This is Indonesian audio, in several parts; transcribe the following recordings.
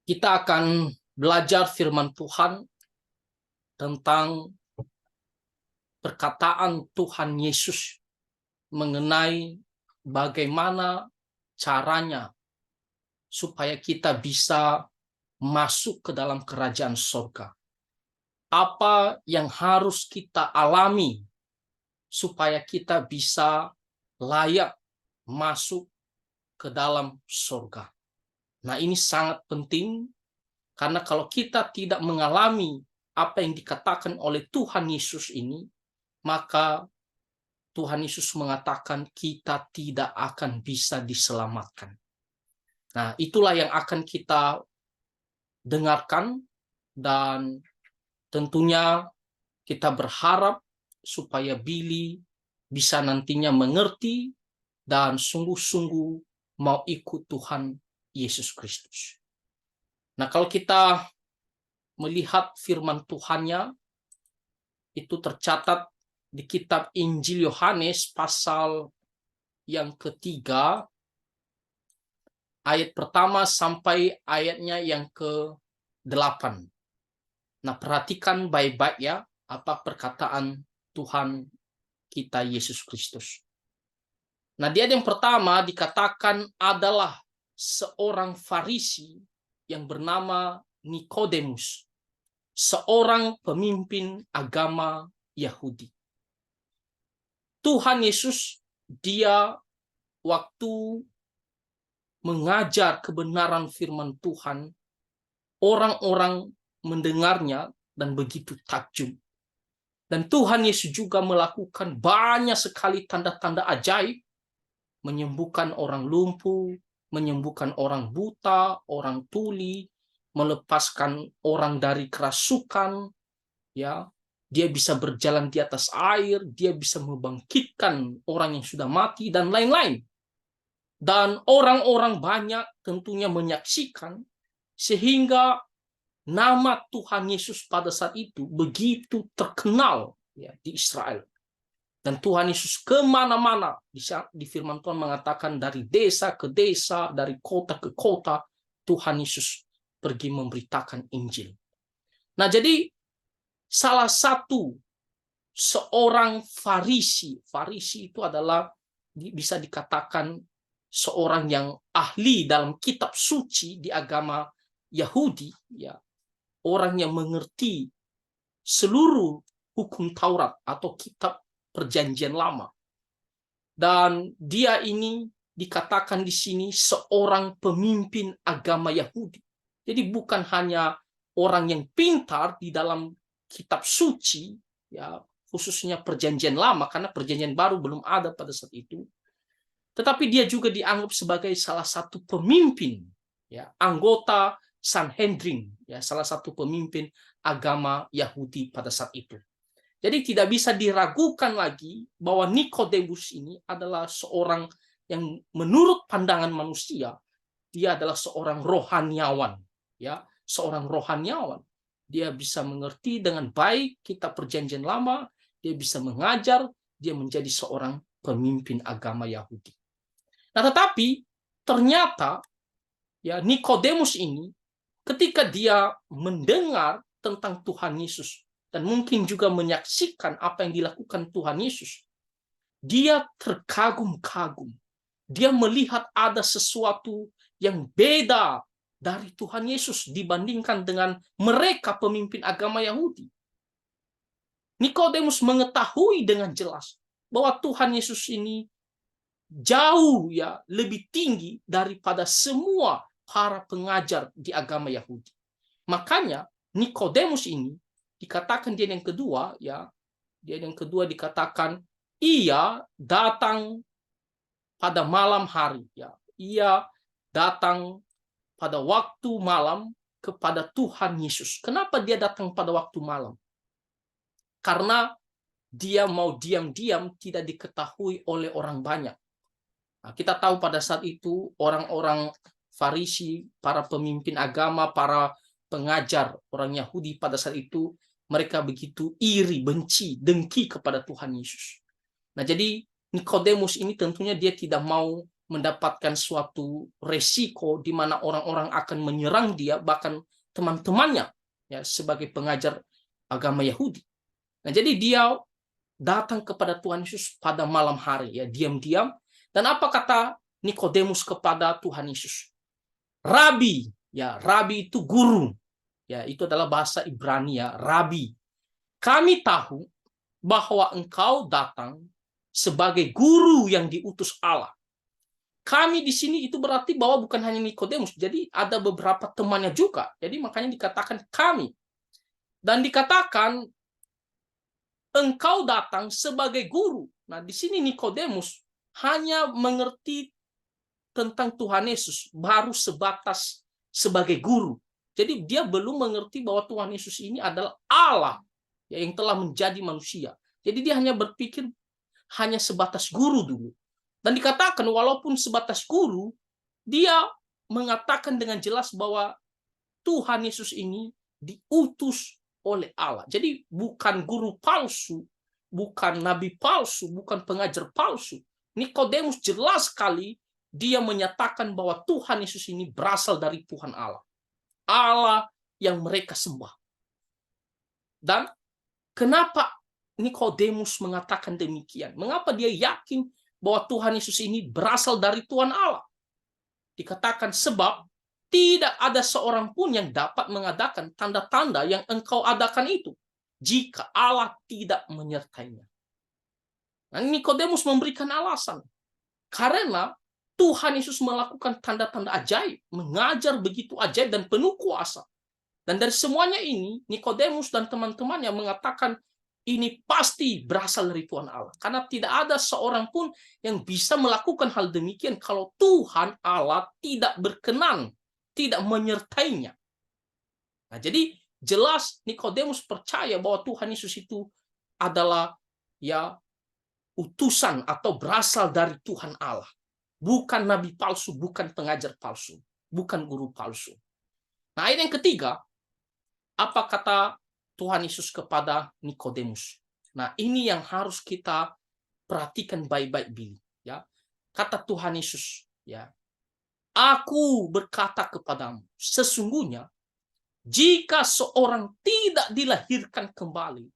Kita akan belajar firman Tuhan tentang perkataan Tuhan Yesus mengenai bagaimana caranya supaya kita bisa masuk ke dalam kerajaan surga. Apa yang harus kita alami supaya kita bisa layak masuk ke dalam surga. Nah, ini sangat penting karena kalau kita tidak mengalami apa yang dikatakan oleh Tuhan Yesus ini, maka Tuhan Yesus mengatakan kita tidak akan bisa diselamatkan. Nah, itulah yang akan kita dengarkan dan tentunya kita berharap supaya Billy bisa nantinya mengerti dan sungguh-sungguh mau ikut Tuhan Yesus Kristus. Nah, kalau kita melihat firman Tuhannya, itu tercatat di kitab Injil Yohanes pasal yang ketiga, ayat pertama sampai ayatnya yang ke-8. Nah, perhatikan baik-baik ya, apa perkataan Tuhan kita Yesus Kristus. Nah, di ayat yang pertama dikatakan adalah seorang Farisi yang bernama Nikodemus, seorang pemimpin agama Yahudi. Tuhan Yesus, dia waktu mengajar kebenaran firman Tuhan, orang-orang mendengarnya dan begitu takjub. Dan Tuhan Yesus juga melakukan banyak sekali tanda-tanda ajaib, menyembuhkan orang lumpuh, menyembuhkan orang buta, orang tuli, melepaskan orang dari kerasukan, ya. Dia bisa berjalan di atas air, dia bisa membangkitkan orang yang sudah mati dan lain-lain. Dan orang-orang banyak tentunya menyaksikan sehingga nama Tuhan Yesus pada saat itu begitu terkenal ya, di Israel. Dan Tuhan Yesus kemana-mana, di firman Tuhan mengatakan dari desa ke desa, dari kota ke kota, Tuhan Yesus pergi memberitakan Injil. Nah, jadi salah satu seorang Farisi itu adalah bisa dikatakan seorang yang ahli dalam kitab suci di agama Yahudi, ya, orang yang mengerti seluruh hukum Taurat atau kitab Perjanjian Lama. Dan dia ini dikatakan di sini seorang pemimpin agama Yahudi. Jadi bukan hanya orang yang pintar di dalam kitab suci, ya, khususnya Perjanjian Lama, karena Perjanjian Baru belum ada pada saat itu. Tetapi dia juga dianggap sebagai salah satu pemimpin, ya, anggota Sanhedrin, ya, salah satu pemimpin agama Yahudi pada saat itu. Jadi tidak bisa diragukan lagi bahwa Nikodemus ini adalah seorang yang menurut pandangan manusia, dia adalah seorang rohaniawan, ya, seorang rohaniawan. Dia bisa mengerti dengan baik kitab Perjanjian Lama, dia bisa mengajar, dia menjadi seorang pemimpin agama Yahudi. Nah, tetapi ternyata ya Nikodemus ini ketika dia mendengar tentang Tuhan Yesus dan mungkin juga menyaksikan apa yang dilakukan Tuhan Yesus, dia terkagum-kagum. Dia melihat ada sesuatu yang beda dari Tuhan Yesus dibandingkan dengan mereka pemimpin agama Yahudi. Nikodemus mengetahui dengan jelas bahwa Tuhan Yesus ini jauh ya lebih tinggi daripada semua para pengajar di agama Yahudi. Makanya Nikodemus ini dikatakan dia yang kedua, ya, dia yang kedua dikatakan ia datang pada malam hari, ya, ia datang pada waktu malam kepada Tuhan Yesus. Kenapa dia datang pada waktu malam? Karena dia mau diam-diam tidak diketahui oleh orang banyak. Nah, kita tahu pada saat itu orang-orang Farisi, para pemimpin agama, para pengajar orang Yahudi pada saat itu, mereka begitu iri, benci, dengki kepada Tuhan Yesus. Nah, jadi Nikodemus ini tentunya dia tidak mau mendapatkan suatu resiko di mana orang-orang akan menyerang dia, bahkan teman-temannya ya sebagai pengajar agama Yahudi. Nah, jadi dia datang kepada Tuhan Yesus pada malam hari ya, diam-diam. Dan apa kata Nikodemus kepada Tuhan Yesus? Rabi, ya, rabi itu guru. Ya, itu adalah bahasa Ibrani ya, rabi. Kami tahu bahwa engkau datang sebagai guru yang diutus Allah. Kami di sini itu berarti bahwa bukan hanya Nikodemus, jadi ada beberapa temannya juga. Jadi makanya dikatakan kami. Dan dikatakan engkau datang sebagai guru. Nah, di sini Nikodemus hanya mengerti tentang Tuhan Yesus baru sebatas sebagai guru. Jadi dia belum mengerti bahwa Tuhan Yesus ini adalah Allah yang telah menjadi manusia. Jadi dia hanya berpikir hanya sebatas guru dulu. Dan dikatakan walaupun sebatas guru, dia mengatakan dengan jelas bahwa Tuhan Yesus ini diutus oleh Allah. Jadi bukan guru palsu, bukan nabi palsu, bukan pengajar palsu. Nikodemus jelas sekali dia menyatakan bahwa Tuhan Yesus ini berasal dari Tuhan Allah. Allah yang mereka sembah. Dan kenapa Nikodemus mengatakan demikian? Mengapa dia yakin bahwa Tuhan Yesus ini berasal dari Tuhan Allah? Dikatakan sebab tidak ada seorang pun yang dapat mengadakan tanda-tanda yang engkau adakan itu jika Allah tidak menyertainya. Nah, Nikodemus memberikan alasan. Karena Tuhan Yesus melakukan tanda-tanda ajaib, mengajar begitu ajaib dan penuh kuasa. Dan dari semuanya ini, Nikodemus dan teman-temannya mengatakan ini pasti berasal dari Tuhan Allah. Karena tidak ada seorang pun yang bisa melakukan hal demikian kalau Tuhan Allah tidak berkenan, tidak menyertainya. Nah, jadi jelas Nikodemus percaya bahwa Tuhan Yesus itu adalah ya utusan atau berasal dari Tuhan Allah. Bukan nabi palsu, bukan pengajar palsu, bukan guru palsu. Nah, ayat yang ketiga, apa kata Tuhan Yesus kepada Nikodemus? Nah, ini yang harus kita perhatikan baik-baik, Billy. Ya, kata Tuhan Yesus, ya, aku berkata kepadamu, sesungguhnya jika seorang tidak dilahirkan kembali,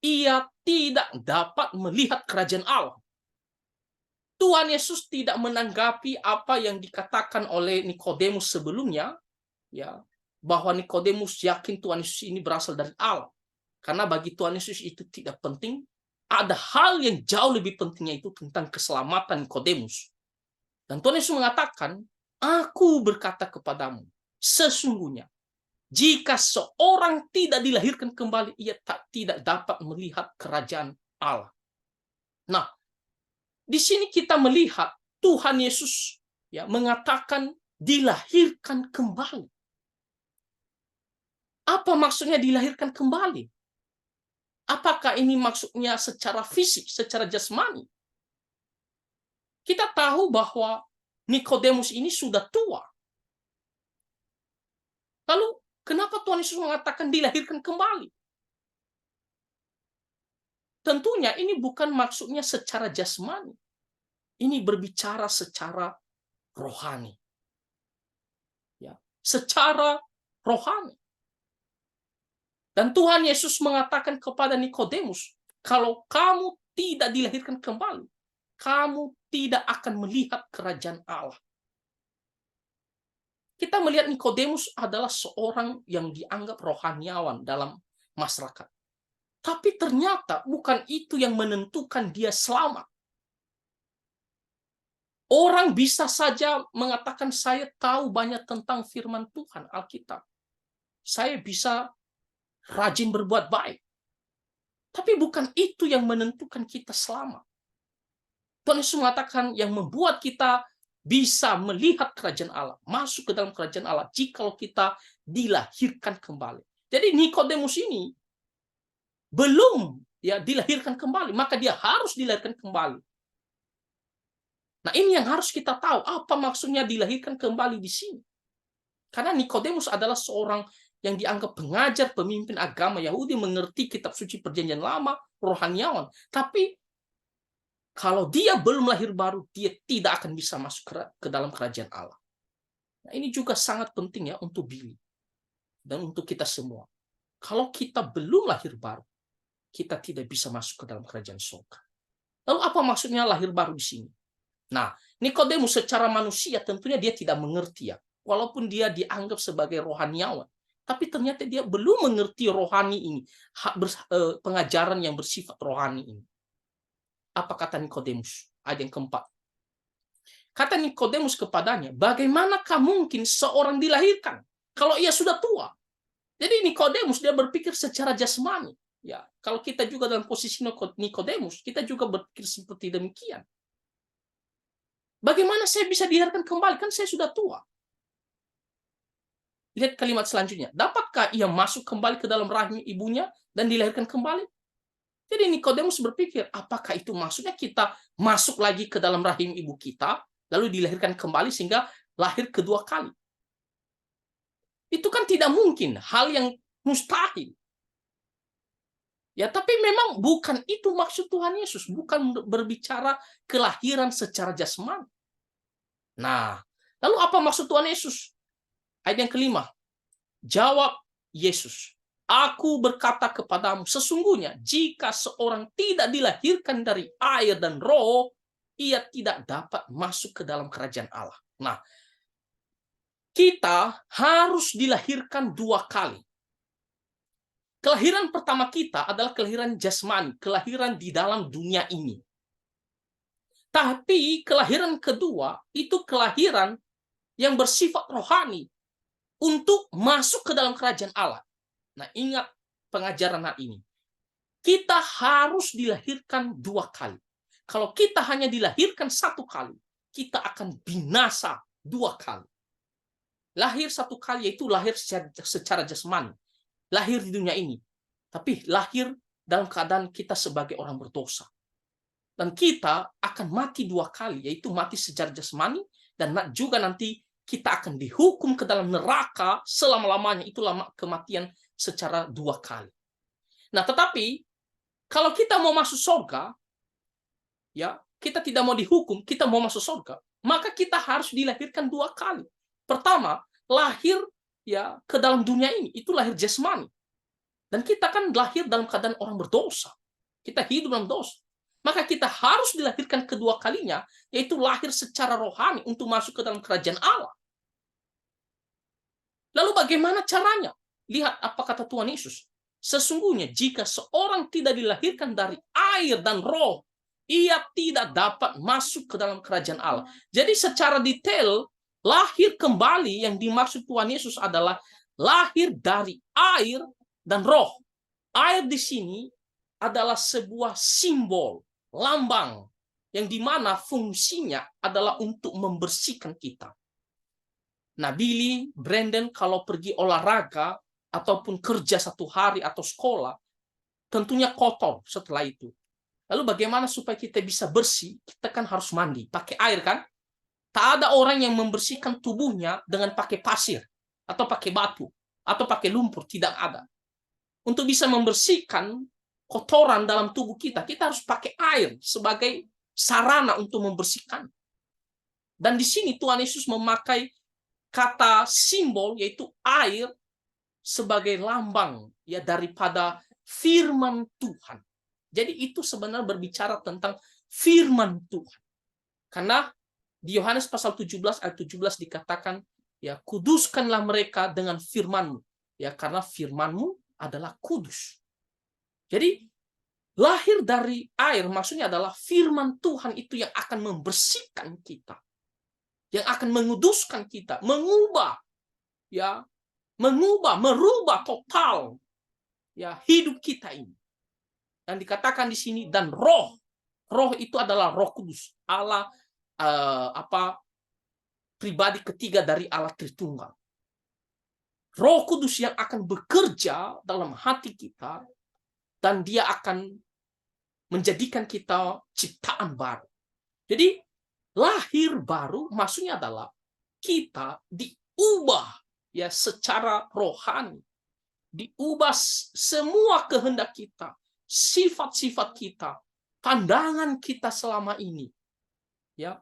ia tidak dapat melihat kerajaan Allah. Tuhan Yesus tidak menanggapi apa yang dikatakan oleh Nikodemus sebelumnya, ya, bahwa Nikodemus yakin Tuhan Yesus ini berasal dari Allah. Karena bagi Tuhan Yesus itu tidak penting. Ada hal yang jauh lebih pentingnya itu tentang keselamatan Nikodemus. Dan Tuhan Yesus mengatakan, aku berkata kepadamu, sesungguhnya jika seorang tidak dilahirkan kembali, ia tidak dapat melihat kerajaan Allah. Nah, di sini kita melihat Tuhan Yesus ya mengatakan dilahirkan kembali. Apa maksudnya dilahirkan kembali? Apakah ini maksudnya secara fisik, secara jasmani? Kita tahu bahwa Nikodemus ini sudah tua. Lalu kenapa Tuhan Yesus mengatakan dilahirkan kembali? Tentunya ini bukan maksudnya secara jasmani. Ini berbicara secara rohani. Ya, secara rohani. Dan Tuhan Yesus mengatakan kepada Nikodemus, kalau kamu tidak dilahirkan kembali, kamu tidak akan melihat kerajaan Allah. Kita melihat Nikodemus adalah seorang yang dianggap rohaniawan dalam masyarakat. Tapi ternyata bukan itu yang menentukan dia selamat. Orang bisa saja mengatakan saya tahu banyak tentang firman Tuhan, Alkitab. Saya bisa rajin berbuat baik. Tapi bukan itu yang menentukan kita selamat. Tuhan Yesus mengatakan yang membuat kita bisa melihat kerajaan Allah, masuk ke dalam kerajaan Allah, jikalau kita dilahirkan kembali. Jadi Nikodemus ini belum ya dilahirkan kembali, maka dia harus dilahirkan kembali. Nah, ini yang harus kita tahu, apa maksudnya dilahirkan kembali di sini. Karena Nikodemus adalah seorang yang dianggap pengajar, pemimpin agama Yahudi, mengerti kitab suci perjanjian lama, rohaniawan. Tapi Kalau dia belum lahir baru, dia tidak akan bisa masuk ke dalam kerajaan Allah. Nah, ini juga sangat penting ya untuk Billy dan untuk kita semua. Kalau kita belum lahir baru, kita tidak bisa masuk ke dalam kerajaan surga. Lalu apa maksudnya lahir baru di sini? Nah, Nikodemus secara manusia tentunya dia tidak mengerti ya. Walaupun dia dianggap sebagai rohaniawan, tapi ternyata dia belum mengerti rohani ini, pengajaran yang bersifat rohani ini. Apa kata Nikodemus? Ayat yang keempat. Kata Nikodemus kepadanya, bagaimanakah mungkin seorang dilahirkan kalau ia sudah tua? Jadi Nikodemus dia berpikir secara jasmani. Ya, kalau kita juga dalam posisi Nikodemus, kita juga berpikir seperti demikian. Bagaimana saya bisa dilahirkan kembali? Kan saya sudah tua. Lihat kalimat selanjutnya. Dapatkah ia masuk kembali ke dalam rahim ibunya dan dilahirkan kembali? Jadi Nikodemus berpikir, apakah itu maksudnya kita masuk lagi ke dalam rahim ibu kita, lalu dilahirkan kembali sehingga lahir kedua kali? Itu kan tidak mungkin, hal yang mustahil. Ya, tapi memang bukan itu maksud Tuhan Yesus, bukan berbicara kelahiran secara jasmani. Nah, lalu apa maksud Tuhan Yesus? Ayat yang kelima. Jawab Yesus, aku berkata kepadamu, sesungguhnya jika seorang tidak dilahirkan dari air dan roh, ia tidak dapat masuk ke dalam kerajaan Allah. Nah, kita harus dilahirkan dua kali. Kelahiran pertama kita adalah kelahiran jasmani, kelahiran di dalam dunia ini. Tapi kelahiran kedua itu kelahiran yang bersifat rohani untuk masuk ke dalam kerajaan Allah. Nah, ingat pengajaran hal ini. Kita harus dilahirkan dua kali. Kalau kita hanya dilahirkan satu kali, kita akan binasa dua kali. Lahir satu kali yaitu lahir secara jasmani. Lahir di dunia ini. Tapi lahir dalam keadaan kita sebagai orang berdosa. Dan kita akan mati dua kali, yaitu mati secara jasmani, dan juga nanti kita akan dihukum ke dalam neraka selama-lamanya. Itulah kematian secara dua kali. Nah, tetapi kalau kita mau masuk surga, ya, kita tidak mau dihukum, kita mau masuk surga, maka kita harus dilahirkan dua kali. Pertama, lahir ya ke dalam dunia ini, itu lahir jasmani. Dan kita kan lahir dalam keadaan orang berdosa. Kita hidup dalam dosa. Maka kita harus dilahirkan kedua kalinya, yaitu lahir secara rohani untuk masuk ke dalam kerajaan Allah. Lalu bagaimana caranya? Lihat apa kata Tuhan Yesus. Sesungguhnya jika seorang tidak dilahirkan dari air dan roh, ia tidak dapat masuk ke dalam kerajaan Allah. Jadi secara detail, lahir kembali yang dimaksud Tuhan Yesus adalah lahir dari air dan roh. Air di sini adalah sebuah simbol, lambang, yang dimana fungsinya adalah untuk membersihkan kita. Nah, Billy, Brandon, kalau pergi olahraga, ataupun kerja satu hari atau sekolah, tentunya kotor setelah itu. Lalu bagaimana supaya kita bisa bersih? Kita kan harus mandi, pakai air kan? Tak ada orang yang membersihkan tubuhnya dengan pakai pasir, atau pakai batu, atau pakai lumpur, tidak ada. Untuk bisa membersihkan kotoran dalam tubuh kita, kita harus pakai air sebagai sarana untuk membersihkan. Dan di sini Tuhan Yesus memakai kata simbol, yaitu air, sebagai lambang ya daripada firman Tuhan. Jadi itu sebenarnya berbicara tentang firman Tuhan. Karena di Yohanes pasal 17 ayat 17 dikatakan, ya, kuduskanlah mereka dengan firman-Mu, ya, karena firman-Mu adalah kudus. Jadi lahir dari air maksudnya adalah firman Tuhan itu yang akan membersihkan kita, yang akan menguduskan kita, mengubah, ya, merubah total ya hidup kita ini. Dan dikatakan di sini dan roh itu adalah Roh Kudus, Allah pribadi ketiga dari Allah Tritunggal. Roh Kudus yang akan bekerja dalam hati kita dan dia akan menjadikan kita ciptaan baru. Jadi lahir baru maksudnya adalah kita diubah ya secara rohani, diubah semua kehendak kita, sifat-sifat kita, pandangan kita selama ini, ya,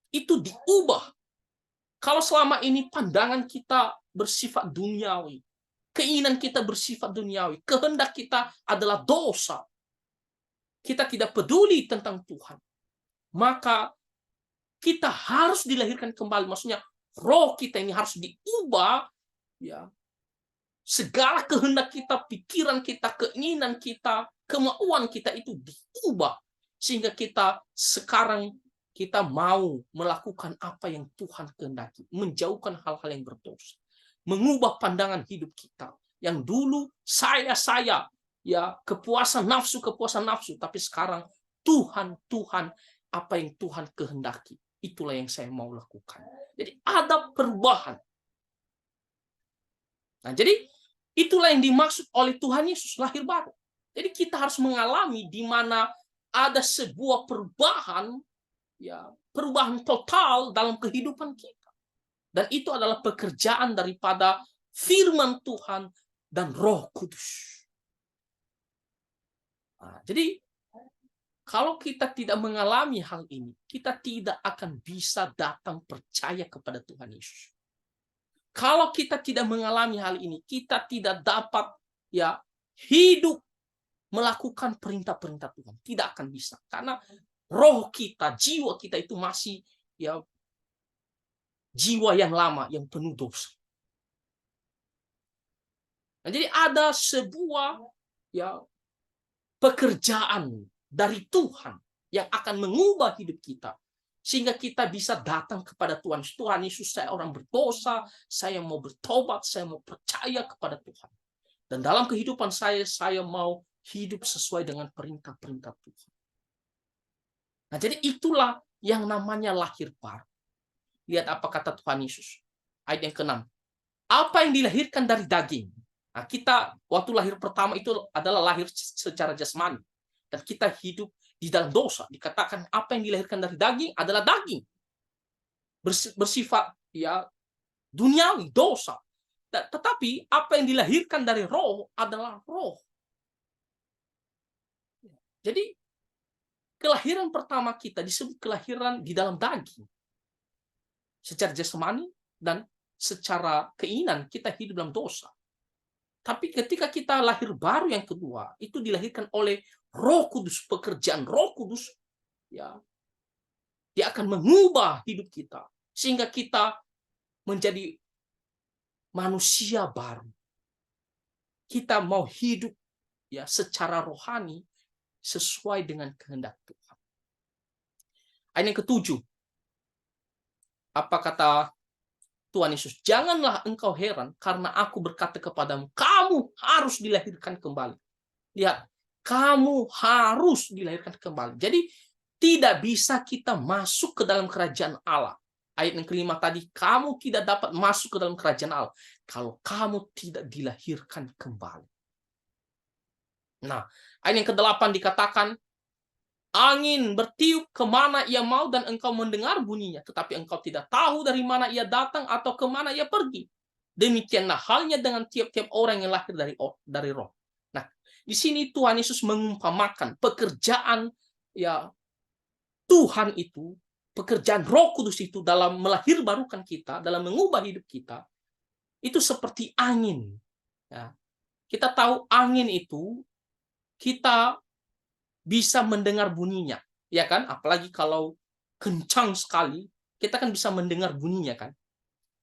itu diubah. Kalau selama ini pandangan kita bersifat duniawi, keinginan kita bersifat duniawi, kehendak kita adalah dosa, kita tidak peduli tentang Tuhan, maka kita harus dilahirkan kembali. Maksudnya roh kita ini harus diubah, ya. Segala kehendak kita, pikiran kita, keinginan kita, kemauan kita itu diubah sehingga kita sekarang kita mau melakukan apa yang Tuhan kehendaki, menjauhkan hal-hal yang berdosa, mengubah pandangan hidup kita. Yang dulu saya, ya, kepuasan nafsu, tapi sekarang Tuhan, apa yang Tuhan kehendaki, itulah yang saya mau lakukan. Jadi ada perubahan. Nah, jadi itulah yang dimaksud oleh Tuhan Yesus lahir baru. Jadi kita harus mengalami di mana ada sebuah perubahan, ya, perubahan total dalam kehidupan kita. Dan itu adalah pekerjaan daripada firman Tuhan dan Roh Kudus. Nah, jadi kalau kita tidak mengalami hal ini, kita tidak akan bisa datang percaya kepada Tuhan Yesus. Kalau kita tidak mengalami hal ini, kita tidak dapat, ya, hidup melakukan perintah-perintah Tuhan. Tidak akan bisa. Karena roh kita, jiwa kita itu masih, ya, jiwa yang lama, yang penuh dosa. Nah, jadi ada sebuah, ya, pekerjaan dari Tuhan yang akan mengubah hidup kita. Sehingga kita bisa datang kepada Tuhan. Tuhan Yesus, saya orang berdosa, saya mau bertobat, saya mau percaya kepada Tuhan. Dan dalam kehidupan saya mau hidup sesuai dengan perintah-perintah Tuhan. Nah, jadi itulah yang namanya lahir baru. Lihat apa kata Tuhan Yesus. Ayat yang ke-6. Apa yang dilahirkan dari daging? Nah, kita waktu lahir pertama itu adalah lahir secara jasmani. Dan kita hidup di dalam dosa. Dikatakan apa yang dilahirkan dari daging adalah daging. Bersifat, ya, duniawi, dosa. Tetapi apa yang dilahirkan dari roh adalah roh. Jadi kelahiran pertama kita disebut kelahiran di dalam daging. Secara jasmani dan secara keinginan kita hidup dalam dosa. Tapi ketika kita lahir baru yang kedua, itu dilahirkan oleh Roh Kudus, pekerjaan Roh Kudus, ya, dia akan mengubah hidup kita sehingga kita menjadi manusia baru. Kita mau hidup, ya, secara rohani sesuai dengan kehendak Tuhan. Ayat yang ke-7. Apa kata Tuhan Yesus? Janganlah engkau heran karena aku berkata kepadamu, kamu harus dilahirkan kembali. Lihat, kamu harus dilahirkan kembali. Jadi tidak bisa kita masuk ke dalam kerajaan Allah. Ayat yang ke-5 tadi, kamu tidak dapat masuk ke dalam kerajaan Allah kalau kamu tidak dilahirkan kembali. Nah, ayat yang ke-8 dikatakan, angin bertiup kemana ia mau dan engkau mendengar bunyinya, tetapi engkau tidak tahu dari mana ia datang atau kemana ia pergi. Demikianlah halnya dengan tiap-tiap orang yang lahir dari roh. Nah, di sini Tuhan Yesus mengumpamakan pekerjaan, ya, Tuhan itu, pekerjaan Roh Kudus itu dalam melahirbarukan kita, dalam mengubah hidup kita, itu seperti angin. Ya. Kita tahu angin itu kita bisa mendengar bunyinya, ya kan? Apalagi kalau kencang sekali, kita kan bisa mendengar bunyinya kan.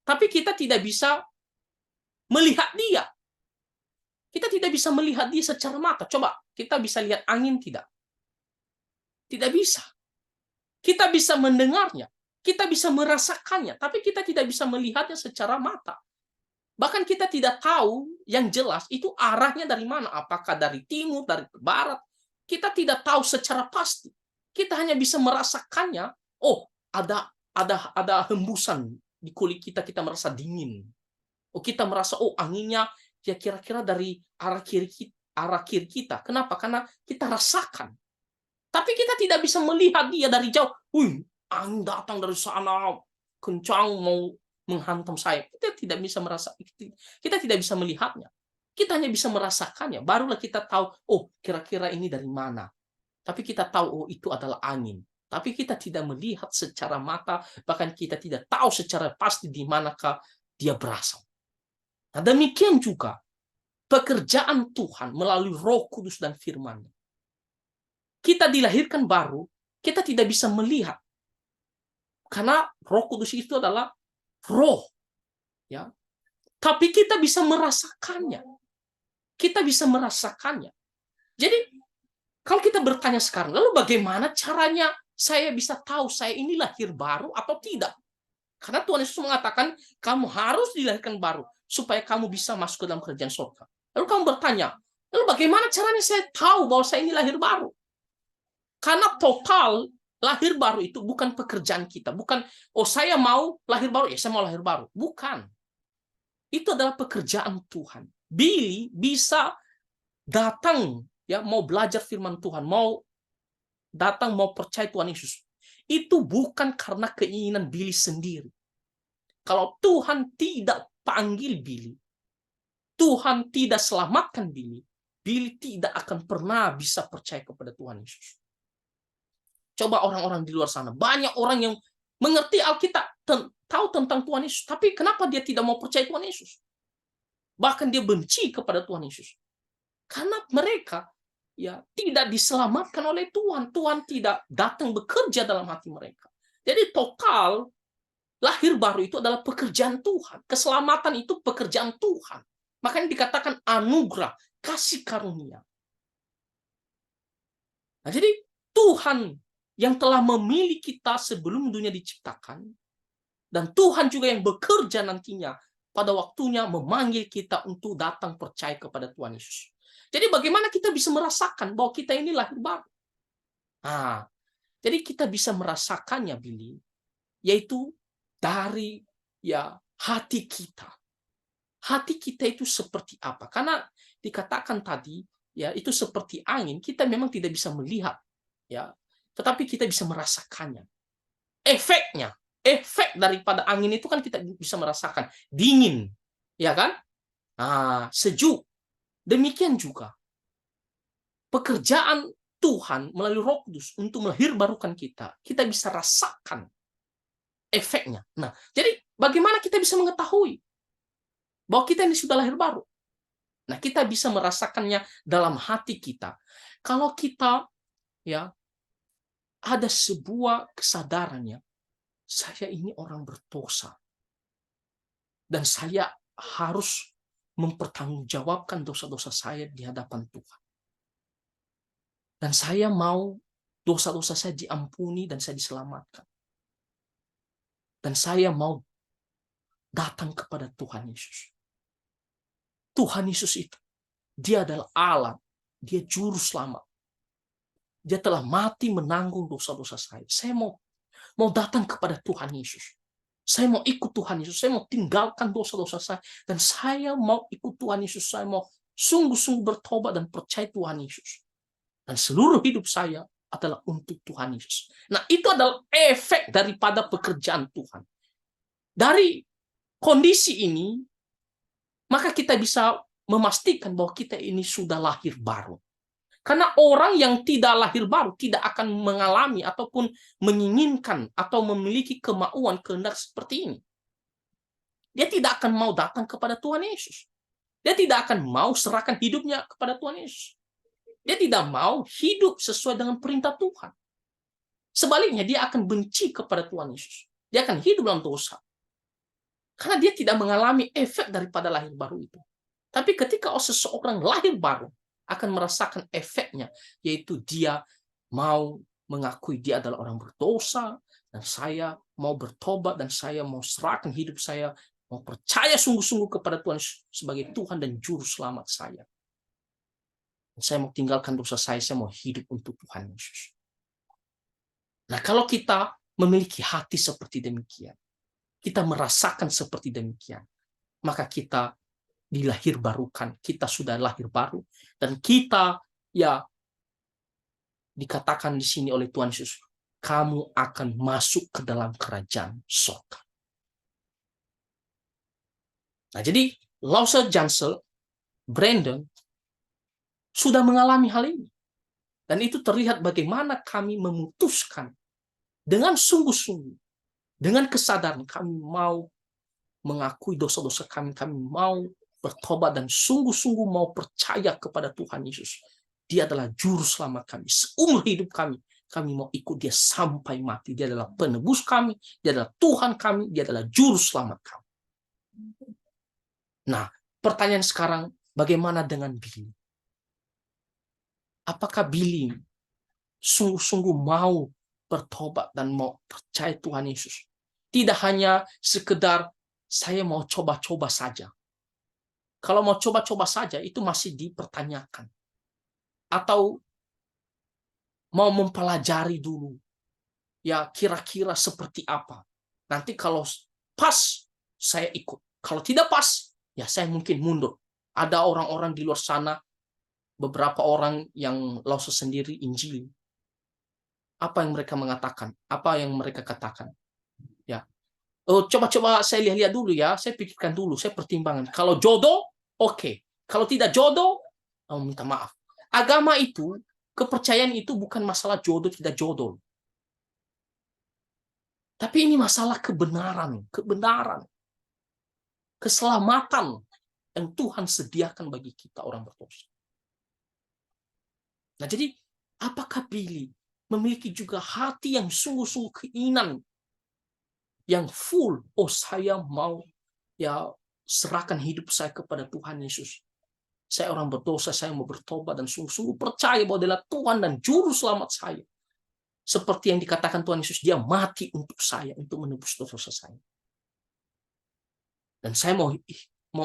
Tapi kita tidak bisa melihat dia. Kita tidak bisa melihat dia secara mata. Coba, kita bisa lihat angin tidak? Tidak bisa. Kita bisa mendengarnya, kita bisa merasakannya, tapi kita tidak bisa melihatnya secara mata. Bahkan kita tidak tahu yang jelas itu arahnya dari mana, apakah dari timur, dari barat. Kita tidak tahu secara pasti. Kita hanya bisa merasakannya. Oh, ada hembusan di kulit kita, kita merasa dingin. Oh, kita merasa, oh, anginnya ya kira-kira dari arah kiri kita. Kenapa? Karena kita rasakan. Tapi kita tidak bisa melihat dia dari jauh. Angin datang dari sana, kencang mau menghantam saya. Kita tidak bisa kita tidak bisa melihatnya. Kita hanya bisa merasakannya. Barulah kita tahu, oh, kira-kira ini dari mana. Tapi kita tahu, oh, itu adalah angin. Tapi kita tidak melihat secara mata, bahkan kita tidak tahu secara pasti di manakah dia berasal. Nah, demikian juga pekerjaan Tuhan melalui Roh Kudus dan firman-Nya. Kita dilahirkan baru, kita tidak bisa melihat. Karena Roh Kudus itu adalah roh, ya. Tapi kita bisa merasakannya. Kita bisa merasakannya. Jadi, kalau kita bertanya sekarang, lalu bagaimana caranya saya bisa tahu saya ini lahir baru atau tidak? Karena Tuhan Yesus mengatakan, kamu harus dilahirkan baru, supaya kamu bisa masuk ke dalam kerajaan surga. Lalu kamu bertanya, lalu bagaimana caranya saya tahu bahwa saya ini lahir baru? Karena total lahir baru itu bukan pekerjaan kita. Bukan, oh saya mau lahir baru, ya saya mau lahir baru. Bukan. Itu adalah pekerjaan Tuhan. Billy bisa datang, ya, mau belajar firman Tuhan, mau datang, mau percaya Tuhan Yesus. Itu bukan karena keinginan Billy sendiri. Kalau Tuhan tidak panggil Billy, Tuhan tidak selamatkan Billy, Billy tidak akan pernah bisa percaya kepada Tuhan Yesus. Coba orang-orang di luar sana, banyak orang yang mengerti Alkitab, tahu tentang Tuhan Yesus, tapi kenapa dia tidak mau percaya Tuhan Yesus? Bahkan dia benci kepada Tuhan Yesus. Karena mereka, ya, tidak diselamatkan oleh Tuhan. Tuhan tidak datang bekerja dalam hati mereka. Jadi total lahir baru itu adalah pekerjaan Tuhan. Keselamatan itu pekerjaan Tuhan. Makanya dikatakan anugerah, kasih karunia. Nah, jadi Tuhan yang telah memilih kita sebelum dunia diciptakan, dan Tuhan juga yang bekerja nantinya pada waktunya memanggil kita untuk datang percaya kepada Tuhan Yesus. Jadi bagaimana kita bisa merasakan bahwa kita ini lahir baru? Nah, jadi kita bisa merasakannya, Billy, yaitu dari, ya, hati kita. Hati kita itu seperti apa? Karena dikatakan tadi, ya, itu seperti angin. Kita memang tidak bisa melihat, ya, tetapi kita bisa merasakannya. Efeknya, efek daripada angin itu kan kita bisa merasakan dingin, ya kan? Nah, sejuk. Demikian juga pekerjaan Tuhan melalui Roh Kudus untuk melahirbarukan kita. Kita bisa rasakan efeknya. Nah, jadi bagaimana kita bisa mengetahui bahwa kita ini sudah lahir baru? Nah, kita bisa merasakannya dalam hati kita. Kalau kita, ya, ada sebuah kesadarannya, saya ini orang berdosa dan saya harus mempertanggungjawabkan dosa-dosa saya di hadapan Tuhan. Dan saya mau dosa-dosa saya diampuni dan saya diselamatkan. Dan saya mau datang kepada Tuhan Yesus. Tuhan Yesus itu, dia adalah Allah, dia juru selamat. Dia telah mati menanggung dosa-dosa saya. Saya mau datang kepada Tuhan Yesus. Saya mau ikut Tuhan Yesus. Saya mau tinggalkan dosa-dosa saya. Dan saya mau ikut Tuhan Yesus. Saya mau sungguh-sungguh bertobat dan percaya Tuhan Yesus. Dan seluruh hidup saya adalah untuk Tuhan Yesus. Nah, itu adalah efek daripada pekerjaan Tuhan. Dari kondisi ini, maka kita bisa memastikan bahwa kita ini sudah lahir baru. Karena orang yang tidak lahir baru tidak akan mengalami ataupun menginginkan atau memiliki kemauan kehendak seperti ini. Dia tidak akan mau datang kepada Tuhan Yesus. Dia tidak akan mau serahkan hidupnya kepada Tuhan Yesus. Dia tidak mau hidup sesuai dengan perintah Tuhan. Sebaliknya, dia akan benci kepada Tuhan Yesus. Dia akan hidup dalam dosa. Karena dia tidak mengalami efek daripada lahir baru itu. Tapi ketika seseorang lahir baru, akan merasakan efeknya, yaitu dia mau mengakui dia adalah orang berdosa, dan saya mau bertobat, dan saya mau serahkan hidup saya, mau percaya sungguh-sungguh kepada Tuhan sebagai Tuhan dan Juru Selamat saya. Saya mau tinggalkan dosa saya mau hidup untuk Tuhan Yesus. Nah, kalau kita memiliki hati seperti demikian, kita merasakan seperti demikian, maka kita dilahir barukan, kita sudah lahir baru, dan kita, ya, dikatakan di sini oleh Tuhan Yesus, kamu akan masuk ke dalam kerajaan surga. Nah, jadi Lause Jansel, Brandon sudah mengalami hal ini. Dan itu terlihat bagaimana kami memutuskan dengan sungguh-sungguh, dengan kesadaran kami mau mengakui dosa-dosa kami mau bertobat dan sungguh-sungguh mau percaya kepada Tuhan Yesus. Dia adalah juru selamat kami. Seumur hidup kami mau ikut dia sampai mati. Dia adalah penebus kami, dia adalah Tuhan kami, dia adalah juru selamat kami. Nah, pertanyaan sekarang, bagaimana dengan Billy? Apakah Billy sungguh-sungguh mau bertobat dan mau percaya Tuhan Yesus? Tidak hanya sekedar saya mau coba-coba saja. Kalau mau coba-coba saja, itu masih dipertanyakan. Atau mau mempelajari dulu. Ya, kira-kira seperti apa. Nanti kalau pas, saya ikut. Kalau tidak pas, ya saya mungkin mundur. Ada orang-orang di luar sana, beberapa orang yang lause sendiri Injil. Apa yang mereka mengatakan? Apa yang mereka katakan? Ya, oh, coba-coba saya lihat-lihat dulu ya. Saya pikirkan dulu, saya pertimbangkan. Kalau jodoh, oke. Kalau tidak jodoh, minta maaf. Agama itu, kepercayaan itu bukan masalah jodoh tidak jodoh. Tapi ini masalah kebenaran, keselamatan yang Tuhan sediakan bagi kita orang berdosa. Nah, jadi apakah Billy memiliki juga hati yang sungguh-sungguh keinginan yang full, oh saya mau ya serahkan hidup saya kepada Tuhan Yesus. Saya orang berdosa, saya mau bertobat dan sungguh-sungguh percaya bahwa adalah Tuhan dan juru selamat saya. Seperti yang dikatakan Tuhan Yesus, dia mati untuk saya, untuk menebus dosa saya. Dan saya mau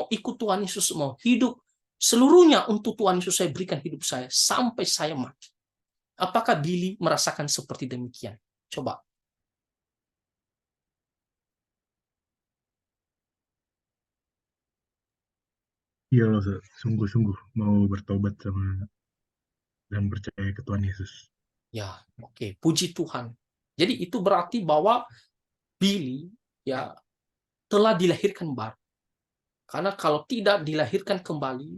ikut Tuhan Yesus, mau hidup seluruhnya untuk Tuhan Yesus, saya berikan hidup saya sampai saya mati. Apakah Billy merasakan seperti demikian? Coba. Iya loh, sungguh-sungguh mau bertobat dan percaya ke Tuhan Yesus. Ya, oke. Puji Tuhan. Jadi itu berarti bahwa Billy ya telah dilahirkan baru. Karena kalau tidak dilahirkan kembali,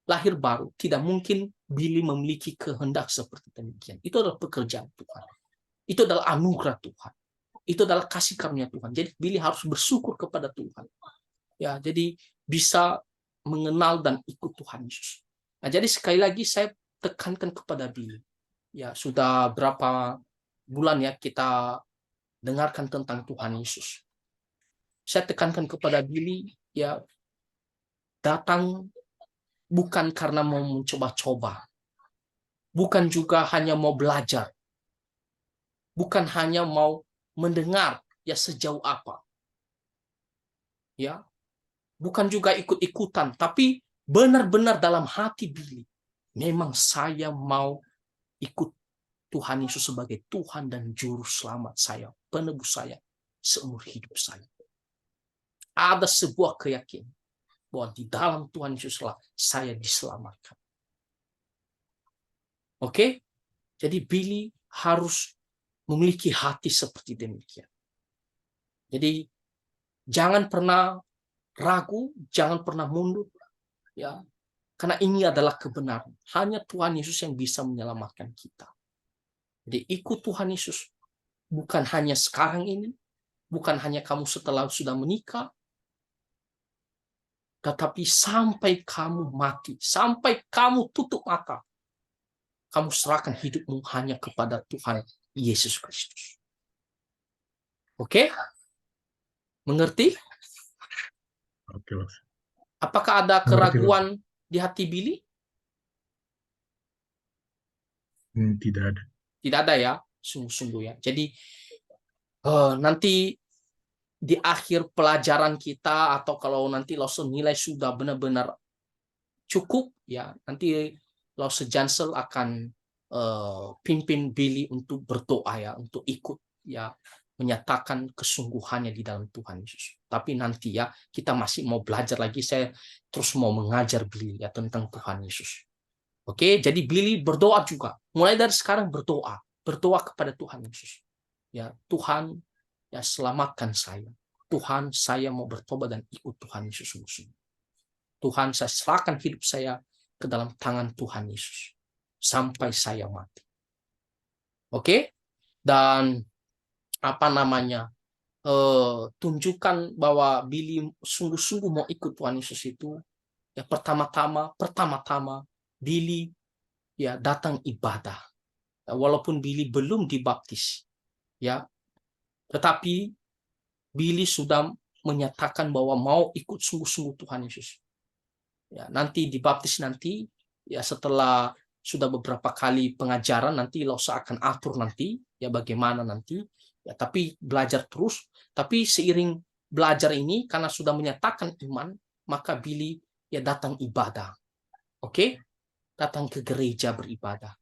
lahir baru, tidak mungkin Billy memiliki kehendak seperti demikian. Itu adalah pekerjaan Tuhan. Itu adalah anugerah Tuhan. Itu adalah kasih karunia Tuhan. Jadi Billy harus bersyukur kepada Tuhan. Ya, jadi bisa mengenal dan ikut Tuhan Yesus. Nah, jadi sekali lagi saya tekankan kepada Billy. Ya, sudah berapa bulan ya kita dengarkan tentang Tuhan Yesus. Saya tekankan kepada Billy, ya datang bukan karena mau mencoba-coba, bukan juga hanya mau belajar, bukan hanya mau mendengar ya sejauh apa, ya bukan juga ikut-ikutan, tapi benar-benar dalam hati Billy, memang saya mau ikut Tuhan Yesus sebagai Tuhan dan Juru Selamat saya, penebus saya seumur hidup saya. Ada sebuah keyakinan bahwa di dalam Tuhan Yesuslah saya diselamatkan. Oke? Jadi Billy harus memiliki hati seperti demikian. Jadi jangan pernah ragu, jangan pernah mundur, ya. Karena ini adalah kebenaran. Hanya Tuhan Yesus yang bisa menyelamatkan kita. Jadi ikut Tuhan Yesus bukan hanya sekarang ini, bukan hanya kamu setelah sudah menikah, tetapi sampai kamu mati, sampai kamu tutup mata, kamu serahkan hidupmu hanya kepada Tuhan Yesus Kristus. Oke? Mengerti? Oke, Mas. Apakah ada Mengerti, Mas. keraguan di hati Billy? Tidak ada. Tidak ada ya, sungguh-sungguh ya. Jadi nanti di akhir pelajaran kita atau kalau nanti Lause nilai sudah benar-benar cukup ya, nanti Lause Jansel akan pimpin Billy untuk berdoa ya, untuk ikut ya menyatakan kesungguhannya di dalam Tuhan Yesus. Tapi nanti ya kita masih mau belajar lagi, saya terus mau mengajar Billy ya tentang Tuhan Yesus. Oke, jadi Billy berdoa juga. Mulai dari sekarang berdoa kepada Tuhan Yesus. Ya, Tuhan, ya selamatkan saya. Tuhan, saya mau bertobat dan ikut Tuhan Yesus sungguh-sungguh. Tuhan, saya serahkan hidup saya ke dalam tangan Tuhan Yesus. sampai saya mati. Oke? Dan apa namanya? Tunjukkan bahwa Billy sungguh-sungguh mau ikut Tuhan Yesus itu. Ya pertama-tama Billy ya datang ibadah. Ya, walaupun Billy belum dibaptis, ya, tetapi Billy sudah menyatakan bahwa mau ikut sungguh-sungguh Tuhan Yesus. Ya, nanti dibaptis nanti, ya setelah sudah beberapa kali pengajaran nanti Losa akan atur nanti, ya bagaimana nanti. Ya, tapi belajar terus. Tapi seiring belajar ini, karena sudah menyatakan iman, maka Billy ya datang ibadah. Oke? Datang ke gereja beribadah.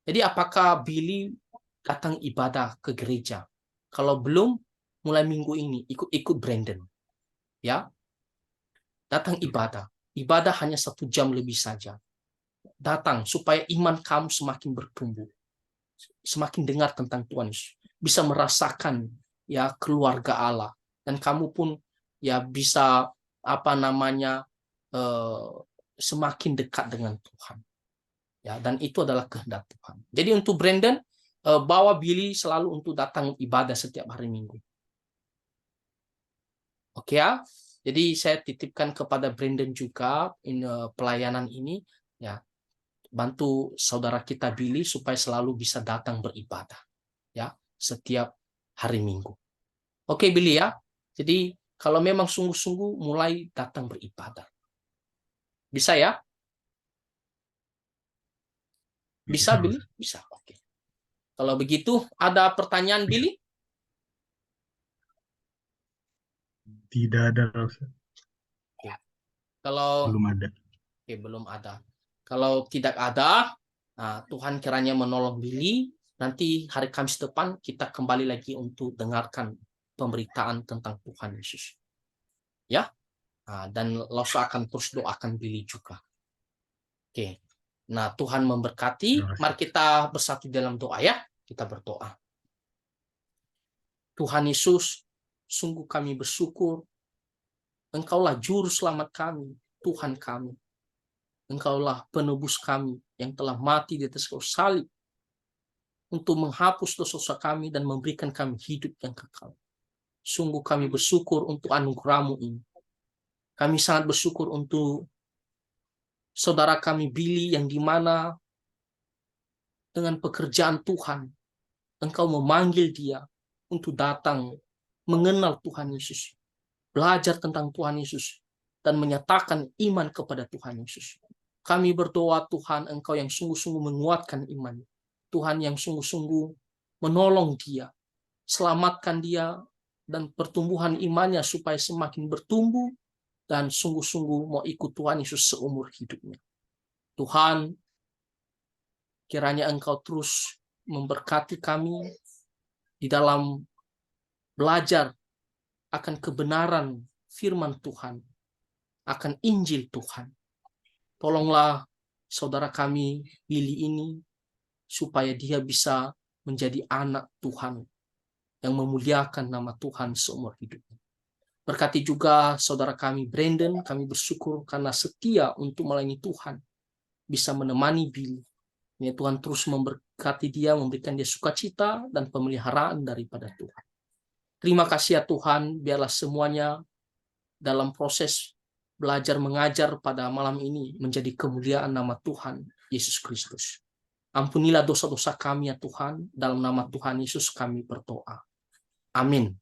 Jadi apakah Billy datang ibadah ke gereja? Kalau belum, mulai minggu ini ikut Brandon. Ya, datang ibadah. Ibadah hanya 1 jam lebih saja. Datang supaya iman kamu semakin bertumbuh. Semakin dengar tentang Tuhan Yesus. Bisa merasakan ya keluarga Allah. Dan kamu pun ya bisa apa namanya semakin dekat dengan Tuhan. Ya, dan itu adalah kehendak Tuhan. Jadi untuk Brandon, bawa Billy selalu untuk datang ibadah setiap hari Minggu. Oke ya. Jadi saya titipkan kepada Brandon juga pelayanan ini, ya bantu saudara kita Billy supaya selalu bisa datang beribadah, ya setiap hari Minggu. Oke Billy ya. Jadi kalau memang sungguh-sungguh mulai datang beribadah, bisa ya? Bisa Billy? Bisa. Oke. Kalau begitu ada pertanyaan Billy? Tidak ada, Ustaz. Kalau Belum ada. belum ada. Kalau tidak ada, nah, Tuhan kiranya menolong Billy. Nanti hari Kamis depan kita kembali lagi untuk dengarkan pemberitaan tentang Tuhan Yesus. Ya, nah, dan Losa akan terus doakan Billy juga. Oke. Nah, Tuhan memberkati. Mari kita bersatu dalam doa ya. Kita berdoa. Tuhan Yesus, sungguh kami bersyukur. Engkaulah juru selamat kami, Tuhan kami. Engkaulah penebus kami yang telah mati di atas kayu salib untuk menghapus dosa-dosa kami dan memberikan kami hidup yang kekal. Sungguh kami bersyukur untuk anugerah-Mu ini. Kami sangat bersyukur untuk saudara kami Billy yang dimana dengan pekerjaan Tuhan, Engkau memanggil dia untuk datang mengenal Tuhan Yesus, belajar tentang Tuhan Yesus, dan menyatakan iman kepada Tuhan Yesus. Kami berdoa Tuhan, Engkau yang sungguh-sungguh menguatkan iman. Tuhan yang sungguh-sungguh menolong dia, selamatkan dia, dan pertumbuhan imannya supaya semakin bertumbuh, dan sungguh-sungguh mau ikut Tuhan Yesus seumur hidupnya. Tuhan, kiranya Engkau terus memberkati kami di dalam belajar akan kebenaran firman Tuhan, akan Injil Tuhan. Tolonglah saudara kami Billy ini supaya dia bisa menjadi anak Tuhan yang memuliakan nama Tuhan seumur hidupnya. Berkati juga saudara kami Brandon, kami bersyukur karena setia untuk melayani Tuhan, bisa menemani Billy. Ya, Tuhan terus memberkati dia, memberikan dia sukacita dan pemeliharaan daripada Tuhan. Terima kasih ya Tuhan, biarlah semuanya dalam proses belajar mengajar pada malam ini menjadi kemuliaan nama Tuhan Yesus Kristus. Ampunilah dosa-dosa kami ya Tuhan, dalam nama Tuhan Yesus kami berdoa. Amin.